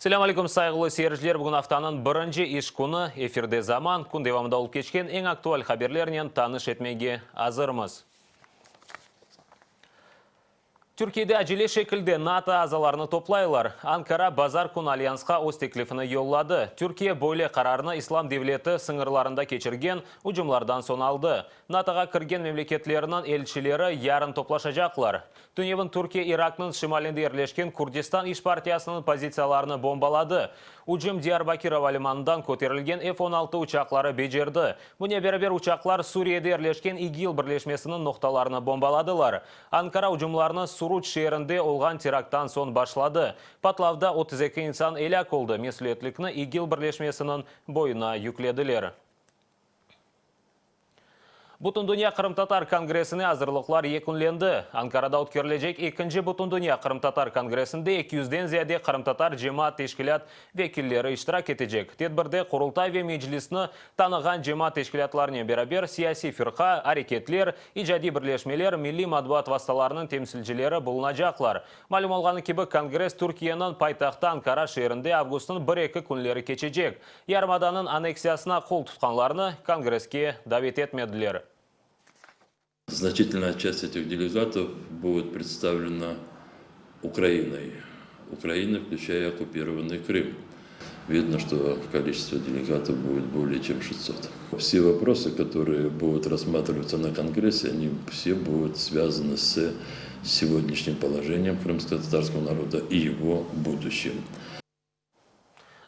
Selam aleyküm saygılı seyirciler. Bugün haftanın birinci iş kunu efirde zaman kun devamında olup geçken en aktual haberlerle tanış etmege hazırmız. Türkiye'de acele şekilde NATO azalarını toplayırlar. Ankara Bazar Kun Alyans'a öz teklifini yolladı. Türkiye böyle kararını İslam devleti sınırlarında geçirgen ucumlardan son aldı. NATO'ga kirgen memleketlerinin elçileri yarın toplaşacaklar. Dünyanın Türkiye Irak'ın şimalinde yerleşken Kurdistan İş Partiyasının pozitsiyalarını bombaladı. Ucum Diyarbakır havalimanından koterilgen F-16 uçakları becerdi. Buna beraber uçaklar Suriye'de yerleşken İGİL birleşmesinin noktalarını bombaladılar. Ankara ucumlarını Suruç şehrinde olgan terakttan son başladı. Patlavda 32 insan elak oldu. Mesuliyetlikni İGİL birleşmesinin boyuna yüklediler. Butun Dünya Kırım-Tatar Kongresi'ne hazırlıklar yekunlendi. Ankara'da ötkerilecek ikinci Butun Dünya Kırım-Tatar Kongresi'nde 200'den ziyade Kırım-Tatar cemaat teşkilat vekilleri iştirak edecek. Tedbirde Kurultay ve Meclisini tanıgan cemaat teşkilatlarına beraber siyasi firqa, hareketler, icadi birleşmeler, milli matbuat vasıtalarının temsilcileri bulunacaklar. Malum olganı gibi Kongres Türkiye'nin paytaxtı Ankara şehrinde avgustun 1-2 günleri geçecek. Yarımadanın aneksiyasına kol tutkanlarını Kongreske davet etmediler. Значительная часть этих делегатов будет представлена Украиной. Украина, включая оккупированный Крым. Видно, что количество делегатов будет более чем 600. Все вопросы, которые будут рассматриваться на Конгрессе, они все будут связаны с сегодняшним положением крымско-татарского народа и его будущим.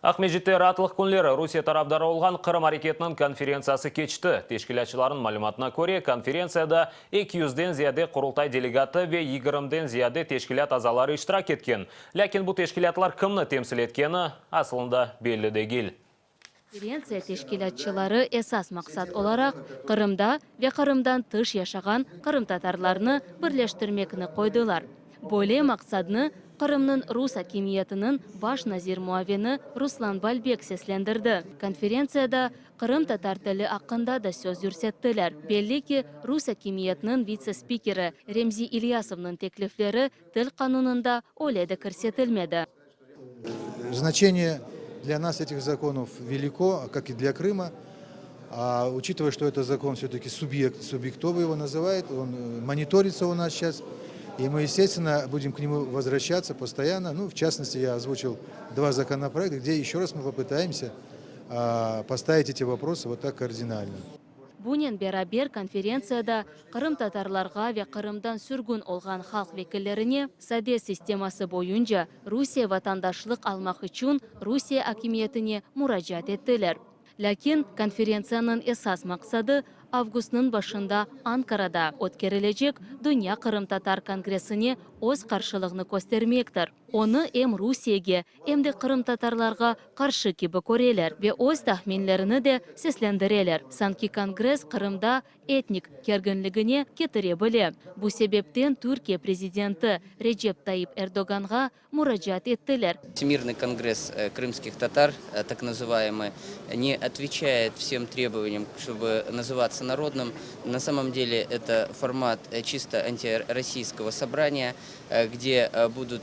Ахмежитте ратлық күнлері Русия тараптары olgan Қырым hareketinin konferensiyası geçti. Teşkilatçıların malumatına göre konferensiyada 200'den ziyade kurultay delegati ve 20'den ziyade teşkilat azaları iştirak etken. Lakin bu teşkilatlar kimni temsil etkeni aslında belli değil. Konferensiya teşkilatçıları esas maksat olarak Kırım'da ve Kırım'dan tış yaşagan Kırım Tatarlarını birleştirmekini koydular. Böyle maksadını Kırım'ın Rus hakimiyetinin baş nazir muavini Ruslan Balbek seslendirdi. Konferensiyada Kırım Tatar tili hakkında da söz yürsettiler. Belli ki Rus hakimiyetinin vice-spikeri Remzi İlyasov'nun teklifleri til kanununda öyle de көрсетілмеді. Значение для нас этих законов велико, как и для Крыма. А учитывая, что это закон все-таки субъектовый его называют, он мониторится у нас сейчас. И мы, естественно, будем к нему возвращаться постоянно. Ну, в частности, я озвучил 2 законопроекта, где еще раз мы попытаемся поставить эти вопросы вот так кардинально. Bunun beraber konferensiyada Kırım Tatarlarga ve Kırım'dan sürgün olgan halk vekillerine sade sisteması boyunca Rusya vatandaşlık almak için Rusya hakimiyetine müracaat ettiler. Lakin konferensiyanın esas maksadı avgustun başında Ankara'da ötkerilecek Dünya Kırım Tatar Kongresi'ne öz karşılığını göstermektir. Onu hem Rusya'ya hem de Kırım Tatarlarga karşı gibi koreler ve öz tahminlerini de seslendireler. Sanki Kongres Kırım'da etnik gerginligine getirebilir. Bu sebepten Türkiye Prezidenti Recep Tayyip Erdoğan'a müracaat ettiler. Всемирный конгресс крымских татар, так называемый, не отвечает всем требованиям, чтобы называться народным. На самом деле это формат чисто антироссийского собрания, где будут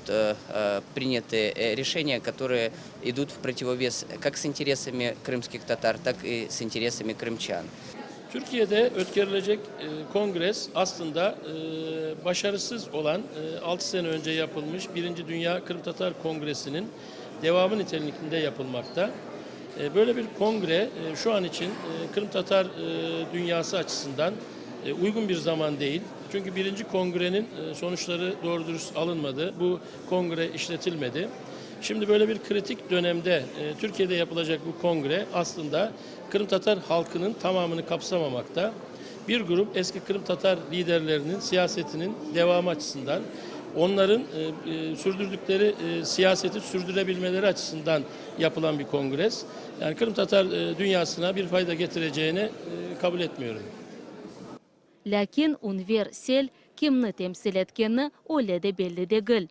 приняты решения, которые идут в противовес как с интересами крымских татар, так и с интересами крымчан. Türkiye'de ötkerilecek kongres aslında başarısız olan 6 sene önce yapılmış 1. Dünya Kırım Tatar Kongresi'nin devamı nitelikinde yapılmakta. Böyle bir kongre şu an için Kırım Tatar dünyası açısından uygun bir zaman değil. Çünkü 1. kongrenin sonuçları doğru dürüst alınmadı. Bu kongre işletilmedi. Şimdi böyle bir kritik dönemde Türkiye'de yapılacak bu kongre aslında Kırım Tatar halkının tamamını kapsamamakta. Bir grup eski Kırım Tatar liderlerinin siyasetinin devamı açısından, onların sürdürdükleri siyaseti sürdürebilmeleri açısından yapılan bir kongres. Yani Kırım Tatar dünyasına bir fayda getireceğini kabul etmiyorum. Lakin Unver Sel kimni temsil etkeni öyle de belli değil.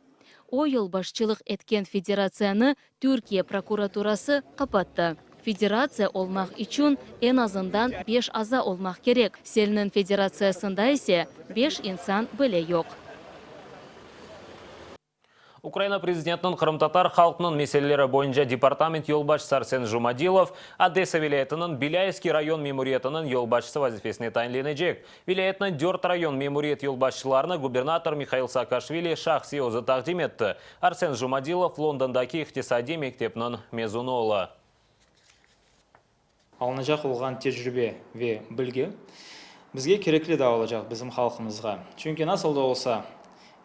O yıl başçılık etken federasyonu Türkiye prokuraturası kapattı. Federatsiya olmak için en azından 5 aza olmak gerek. Sel'nin federatsiyasında ise 5 insan bile yok. Украина президентінің Қырым-татар халқының мәселелері бойынша департамент yolbaşçысы Арсен Жумадилов Одесса вилаятының Беляевский район мемориятының yolbaşçысы вазифесіне тайынленecek. Вилаятның 4 район меморият yolbaşçыларына губернатор Михаил Саакашвили шахси өзі тақдим етті. Арсен Жумадилов Лондондаки иқтисади мектепінің мезуны олы. Алынacak olған тәжірибе ве білгі бізге керекли да olacak bizim халқымызға. Çünkü nasıl da olsa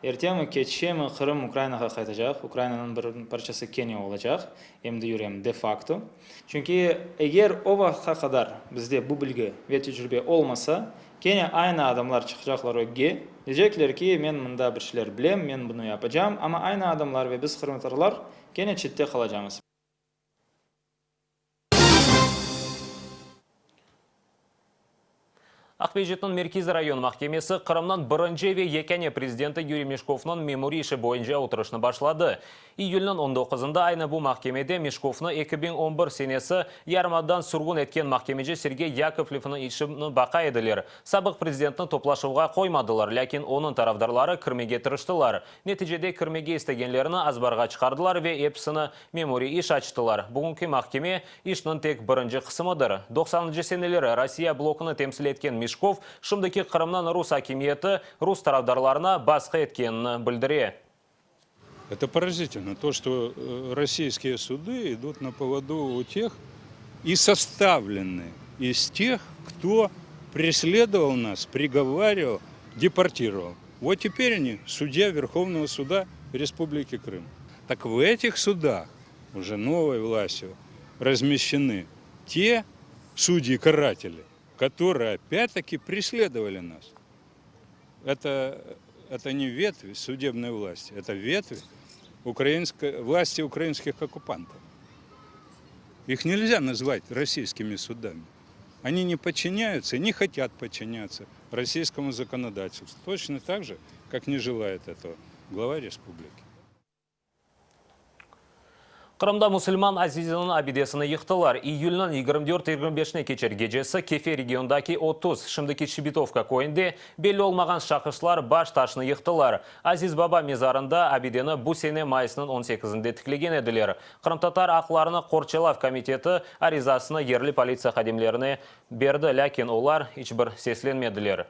ertemi keçemi Kırım Ukrayna'ya qaytacak. Ukrayna'nın bir parçası Kenya olacak. Hem de yürüyem de facto. Çünkü eğer o vakta kadar bizde bu bilgi ve tecrübe olmasa Kenya aynı adamlar çıkacaklar öge. Diyecekler ki ben bunda bir şeyler bilem, ben bunu yapacağım. Ama aynı adamlar ve biz Kırımtarlar Kenya çitte kalacağız. Ақмешіттің Меркиз район махкемесі Қырымнан бірінші ве екене президенті Юрий Мешковның мемори іші бойынша отырышны башлады. Июльнің 19-ында айны бұл махкемеде Мешковны 2011 сенесі ярмадан сүргін еткен махкемеже Сергей Яковлевның ішіні бақа еділер. Сабық президентні топлашуға қоймадылар, ләкин оның тарафдарлары кірмеге тырыштылар. Нәтижеде кірмеге істегенлеріні азбарға чықардылар ве епсіні мемори иш ачтылар. Бүгінгі махкеме ішінің тек бірінші қысымыдыр. 90-шы сенелері Россия блокыны темсіл еткен Мешков шымдыки Қырымнан рус хакимиеті рус тарафдарларына басқа еткенін білдіре. Это поразительно, то, что российские суды идут на поводу у тех и составлены из тех, кто преследовал нас, приговаривал, депортировал. Вот теперь они судья Верховного суда Республики Крым. Так в этих судах уже новой властью размещены те судьи-каратели, которые опять-таки преследовали нас. Это не ветви судебной власти, это ветви власти украинских оккупантов. Их нельзя назвать российскими судами. Они не подчиняются, не хотят подчиняться российскому законодательству. Точно так же, как не желает этого глава республики. Қырымда мұсылман Азизінің абидесіні йықтылар. Июльнің 24-25-не кечер гежесі Кефе региондаки 30 шымдыки Шибитовка койынде белі олмаған шақышылар баш ташыны йықтылар. Азиз Баба мезарында абидені бұл сене майысының 18-інде тіклеген еділер. Қырым-татар ақларыны Қорчалав комитеті аризасыны ерлі полиция қадемлеріне берді, ләкин олар ешбір сесленмеділер.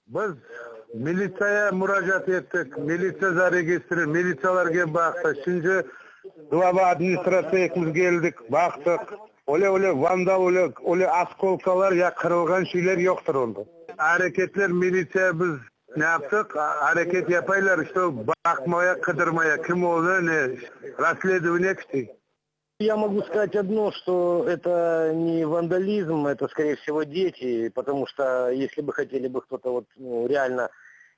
Biz militsaya müracaat ettik, militsiya зарегистрировали, militsiyalarga baktık. Şimdi glava administrasiyamız geldik, baktık. Öyle vandal, öyle askolkalar ya kırılgan şeyler yoktur onda. Hareketler militsiya biz ne yaptık? Hareket yapaylar işte bakmaya, kıdırmaya, kim oldu ne, расследование işte. Я могу сказать одно, что это не вандализм, это скорее всего дети, потому что если бы хотели бы кто-то вот, реально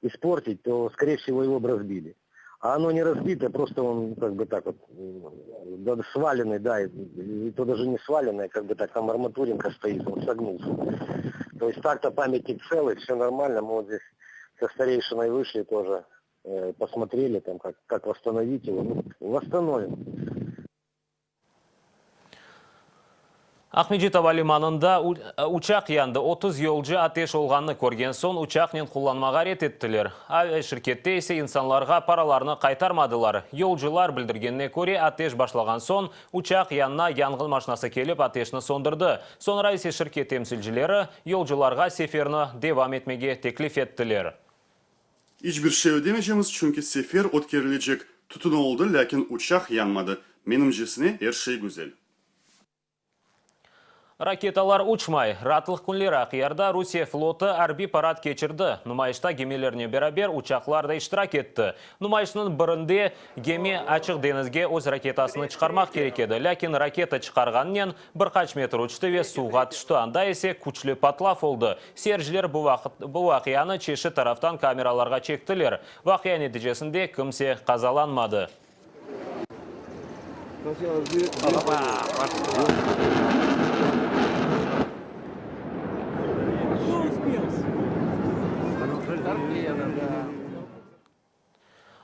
испортить, то скорее всего его бы разбили. А оно не разбито, просто он как бы так вот сваленный, да, и то даже не сваленный, как бы так там арматуринка стоит, он согнулся. То есть так-то памятник целый, все нормально, мы вот здесь со старейшиной вышли тоже, посмотрели там, как восстановить его, восстановим. Ахмеджитова лиманында учақ янды 30 yolcu атеш olғанны көрген сон учақнен құланмаға рет еттілер. Шіркетте есе инсанларға параларны қайтармадылар. Yolcular білдіргенне көре атеш башлаган сон учақ янна яңғыл машинасы келіп атешні сондырды. Sonra есе шіркет темсілжілері yolcularga seferini devam etmege teklif ettiler. Hiçbir şey ödemeyeceğimiz çünkü sefer ötkerilecek. Tutun oldu lakin uçak yanmadı. Menimcesine her şey güzel. Ракеталар учмай. Ратлық күнлері қиярда Русия флоты арби парад кечірді. Нумайышта гемелеріне берабер учақларда иштирак етті. Нумайышының бірінде геме ачық денізге өз ракетасыны чықармақ керек еді. Ләкин ракета чықарғаннен бір қач метр учты ве суға түшті. Анда есе күчлі патлаф олды. Сержілер бұл вақияны чеші тарафтан камераларға чектілер. Вақия нәтижесінде кімсе қазаланмады.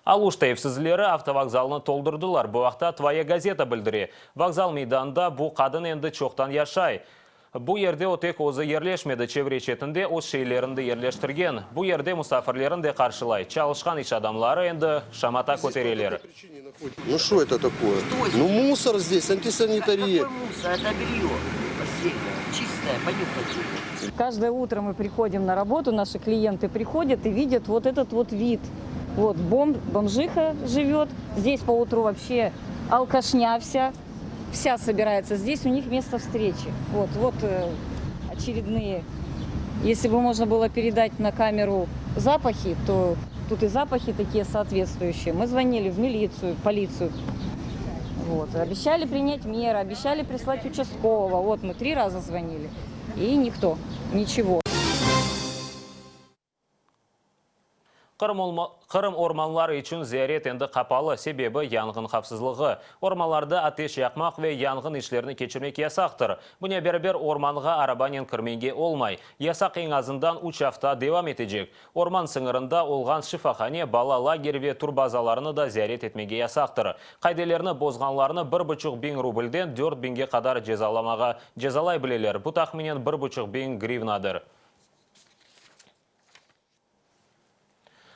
Алушта евсізлері автовокзалны толдырдылар. Бұл вақта Твоя газета білдіре. Вокзал мейданында бұл қадын енді чоқтан яшай. Бу ерде отек озы ерлешмеді чевре четінде оз шейлерінді ерлештірген. Бу ерде мұсафірлерінде қаршылай. Чалышқан иш адамлары енді шамата көтерелер. Ну что это такое? Ну мусор здесь, антисанитария. Какой мусор? Это белье постельное, чистое, понюхайте. Каждое утро мы приходим на работу, наши клиенты приходят и видят вот этот вот вид. Вот бомжиха живет, здесь поутру вообще алкашня вся собирается. Здесь у них место встречи. Вот очередные. Если бы можно было передать на камеру запахи, то тут и запахи такие соответствующие. Мы звонили в милицию, полицию. Вот. Обещали принять меры, обещали прислать участкового. Вот мы 3 раза звонили. И никто, ничего. Қырым орманлары үшін зиярет енді қапалы, себебі яңғын қапсызлығы. Орманларда атеш яқмақ ве яңғын ішлеріні кечірмек ясақтыр. Бұне бер орманға арабанен кірменге олмай. Ясақ ең азындан 3 hafta девам етежек. Орман сыңырында олған шифахане, бала лагер ве турбазаларыны да зиярет етмеге ясақтыр. Қайделеріні бозғанларыны 1,5 рубльден 4 бинге қадар жезалай білелер. Бұ тақменен 1,5 гривнадыр.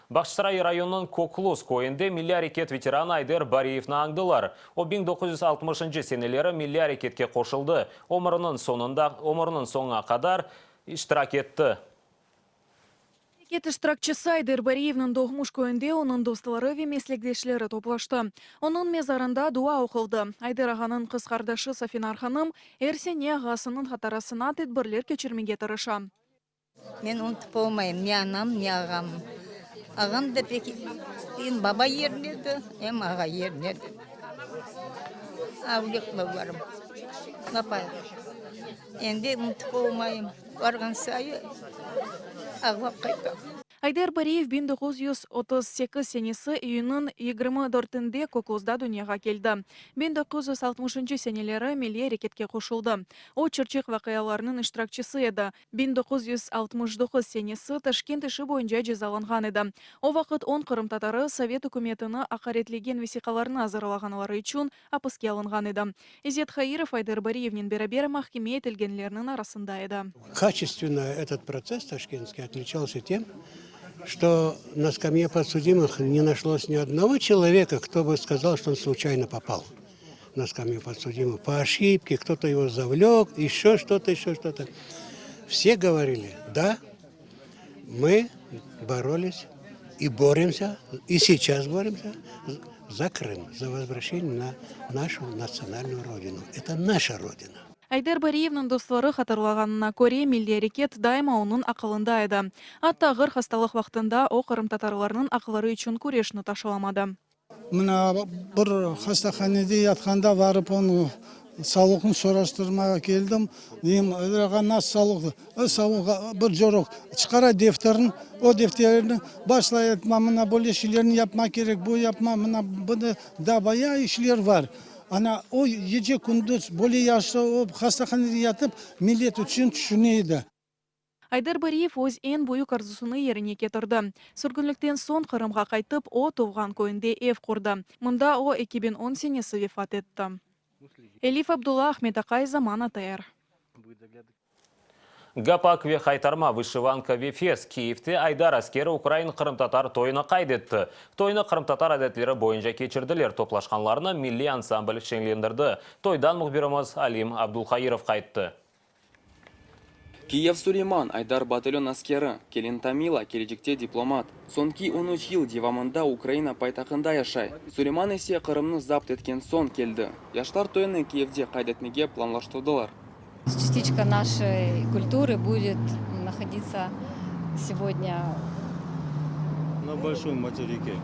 Бақшсарай районының Коклус койынде милли әрекет ветераны Айдар Бариевны аңдылар. О 1960 сенелері милли әрекетке қошылды. Өмірінің соңына қадар иштирак етті. Әрекет иштиракчысы Айдар Бариевнің Доғмуш койынде оның достылары ве меслектешлері топлашты. Оның мезарында дуа оқылды. Айдар ағаның қыз қардашы Сафинар ханым әрсене ағасының хатарасына тедбірлер кечірмеге тырыша. Мен ұмытып болмайым, не анам, не ағам. Ағам да пек, баба ернеді, аға ернеді. Аулек баларым, бапай. Енді ұмытып болмайым, барған сайы ағып қайта. Айдар Бариев 1938 сенесі үйінің 24-інде Коклузда дүнияға келді. 1960 сенелері милли әрекетке қошылды. О чырчық вақияларының иштиракчысы еді. 1969 сенесі Ташкент іші бойынша жазаланған еді. О вақыт 10 Қырым татары Совет үкіметіні ақаретлеген весиқаларын азырлағанлары үшін апыске алынған еді. Изет Хаиров Айдар Бариевнен берабер махкеме етілгенлерінің арасында еді. Качественно этот процесс ташкентский отличался тем, что на скамье подсудимых не нашлось ни одного человека, кто бы сказал, что он случайно попал на скамью подсудимых. По ошибке кто-то его завлек, еще что-то. Все говорили, да, мы боролись и боремся, и сейчас боремся за Крым, за возвращение на нашу национальную родину. Это наша родина. Айдар Бариевнің достары хатırlағанына көре милли әрекет дайма оның ақылында еді. Атта ғыр хасталық вақтында о Қырым татарларының ақылары үшін көрешіні ташыламады. Мына бір хастаханеде ятқанда барып оны салуқын сұраштырмаға келдім. Нас салуға бір жорық шығара дефтерін, о дефтерін башлай етма, мына бұл ешілерін yapma керек, бұл yapma, мына бұны да бая ішлер бар. Ана о ece күндіз более yaşlı o hastahanede yatıp millet için düşünüyordu. Айдар Бариев өз ең бойық арзусыны еріне кетірді. Сүргінліктен сон Қырымға қайтып, о туған койынде ев құрды. Мұнда о 2010 сенесі вефат етті. Элиф Абдулла, Ахмет Акай, Заман АТР. Гапак ве қайтарма вышиванка ве фес Киевте Айдар аскері Украин қырым-татар тойыны қайдетті. Тойыны қырым-татар әдетлері бойынша кечірділер, топлашқанларына милли ансамбль шеңлендірді. Тойдан мұхбиріміз Алим Абдулхаиров қайтты. Киев Сулейман Айдар батальон аскері, келін Тамила, кележекте дипломат. Сонки 13 ел девамында Украина пайтақында яшай. Сулейман есе Қырымны запт еткен сон келді. Яштар тойыны Киевде қайдетмеге планлаштырдылар. Частичка нашей культуры будет находиться сегодня на большом материке,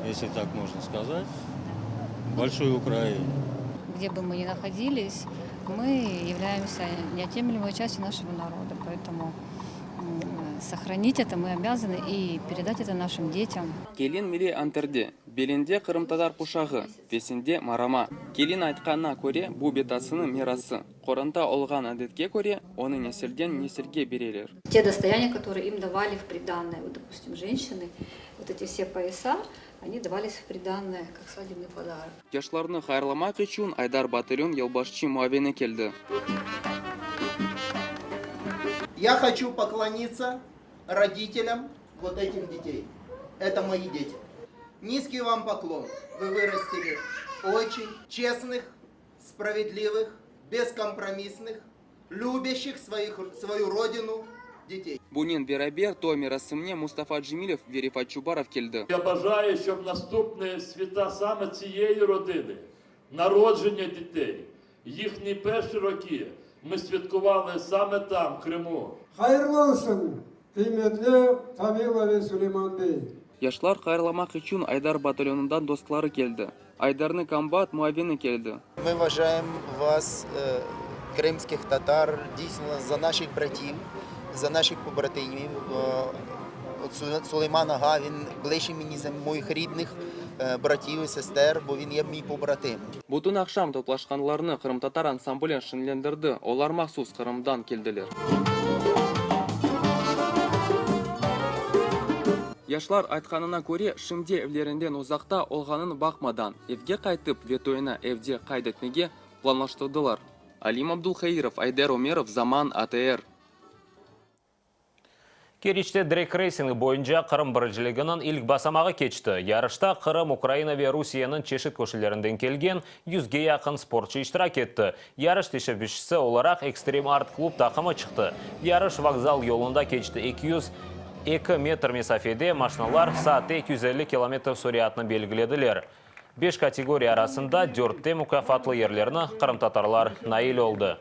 если так можно сказать, большой Украине. Где бы мы ни находились, мы являемся неотъемлемой частью нашего народа, поэтому сохранить это мы обязаны и передать это нашим детям. Келин миле антерде, беленде Қырым-татар қушағы, бесінде марама. Келин айтқанына көре, бұл бетасының мерасы. Қорында олған әдетке көре, оны неселден неселге берелер. Те достояния, которые им давали в приданное, вот, допустим, женщины, вот эти все пояса, они давались в приданное, как свадебный подарок. Яшларны хайырламақ үшін Айдар батальон елбашчы муавені келді. Я хочу поклониться родителям вот этих детей. Это мои дети. Низкий вам поклон. Вы вырастили очень честных, справедливых, бескомпромиссных, любящих свою родину детей. Бунин Берабер, Томи Расымне, Мустафа Джемілев, Верифат Чубаров келді. Я бажаю, щоб наступні свята саме цієї родини, народження дітей, їхні перші роки ми святкували саме там, в Криму. Hayırlı olsun kıymetli Tamila ve Süleyman Bey. Яшлар хайырламақ үшін Айдар батальонundan достары келді. Айдарны комбат муавины келді. Мы уважаем вас, кримських татар, дійсно за наших братів, за наших побратимів. От Сулейман Ага, він ближчий мені за моїх рідних братів і сестер, бо він є мій побратим. Бұтын ақшам топлашқанларны Қырым татар ансамблен шынлендірді. Олар мақсус Қырымдан келділер. Яшлар айтқанына көре, шымде evлерінден ұзақта олғанын бақмадан, евге қайтып, ветойына евде қайдетмеге планлаштырдылар. Алим Абдулхаиров, Айдар Омеров, Заман, АТР. Керичте дрек рейсинг бойынша Қырым біріншілігінің ilk басамағы кечті. Ярышта Қырым, Украина ве Русияның чешет көшілерінден келген 100-ге яқын спортшы иштирак етті. Ярыш тешебішісі оларақ экстрим арт клуб тақымы шықты. Ярыш вокзал yolunda кечті 202 метр месафеде машиналар saat 250 км сүриятны белгіледілер. 5 категория арасында 4-те мұкафатлы ерлеріні Қырым татарлар наил олды.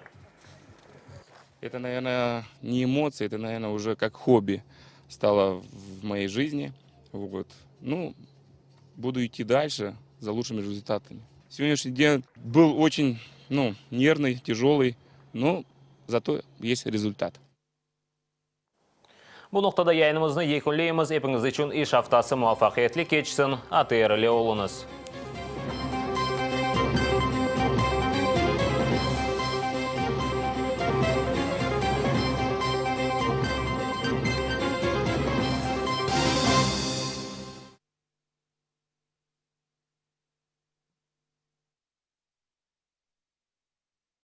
Это, наверное, не эмоции, это, наверное, уже как хобби стало в моей жизни. Вот. Ну, буду идти дальше за лучшими результатами. Сегодняшний день был очень, нервный, тяжелый, но зато есть результат. Бұл нұқтада яйнымызны екінлейміз, епіңіз үшін еш афтасы муафақиетлі кечсін, АТР-ле олыңыз.